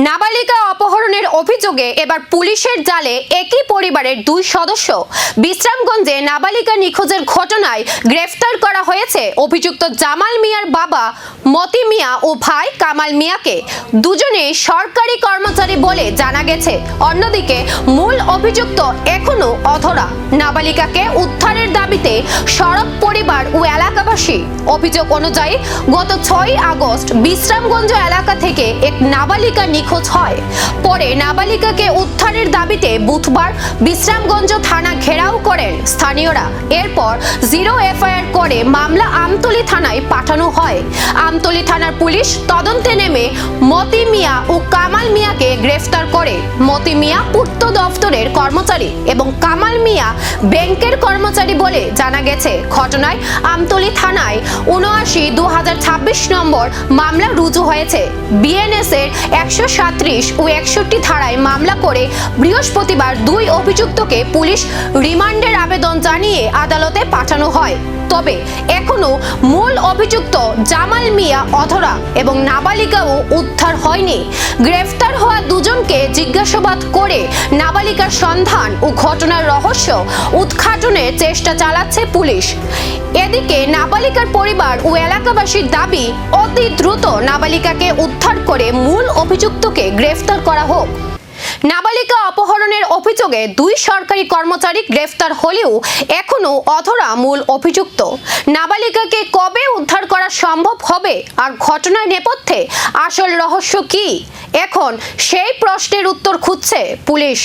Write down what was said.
নাবালিকা অপহরণের অভিযোগে এবার পুলিশের জালে একই পরিবারের দুই সদস্য। বিশ্রামগঞ্জে নাবালিকা নিখোঁজের ঘটনায় গ্রেফতার করা হয়েছে অভিযুক্ত জামাল মিয়ার বাবা মতি মিয়া ও ভাই কামাল মিয়াকে। দুজনেই সরকারি কর্মচারী বলে জানা গেছে। অন্যদিকে মূল অভিযুক্ত এখনো অধরা। নাবালিকাকে উদ্ধারের দাবিতে সরব পরিবার ও এলাকাবাসী। অভিযোগ অনুযায়ী গত 6 আগস্ট বিশ্রামগঞ্জ এলাকা থেকে এক নাবালিকা নিখোঁজ হয়। পরে নাবালিকাকে উদ্ধারের দাবিতে বুধবার বিশ্রামগঞ্জ থানা ঘেরাও করেন স্থানীয়রা। এরপর 0 এফআইআর করে মামলা আমতলী থানায় পাঠানো হয়। আমতলী থানার পুলিশ তদন্তে নেমে মতি মিয়া ও কামাল মিয়াকে গ্রেফতার করে। মতি মিয়া পূর্ত দপ্তরের কর্মচারী এবং কামাল মিয়া ব্যাংকের কর্মচারী বলে জানা গেছে। ঘটনায় আমতলী থানায় ৭৯/২০২৬ নম্বর মামলা রুজু হয়েছে। বিএনএস এর ১৩৭ ও ৬১ ধারায় মামলা করে বৃহস্পতিবার দুই অভিযুক্তকে পুলিশ রিমান্ডের আবেদন জানিয়ে আদালতে পাঠানো হয়। তবে এখনো মূল অভিযুক্ত জামাল মিয়া অধরা এবং নাবালিকাও উদ্ধার হয়নি। গ্রেফতার হওয়া দুজনকে জিজ্ঞাসাবাদ করে নাবালিকার সন্ধান ও ঘটনার রহস্য উদ্ঘাটনের চেষ্টা চালাচ্ছে পুলিশ। এদিকে নাবালিকার পরিবার ও এলাকাবাসীর দাবি অতি দ্রুত নাবালিকাকে উদ্ধার করে মূল অভিযুক্তকে গ্রেফতার করা হোক। নাবালিকা অপহরণের অভিযোগে দুই সরকারি কর্মচারী গ্রেফতার হলেও এখনো অধরা মূল অভিযুক্ত। নাবালিকাকে কবে উদ্ধার করা সম্ভব হবে আর ঘটনার নেপথ্যে আসল রহস্য কি, এখন সেই প্রশ্নের উত্তর খুঁজছে পুলিশ।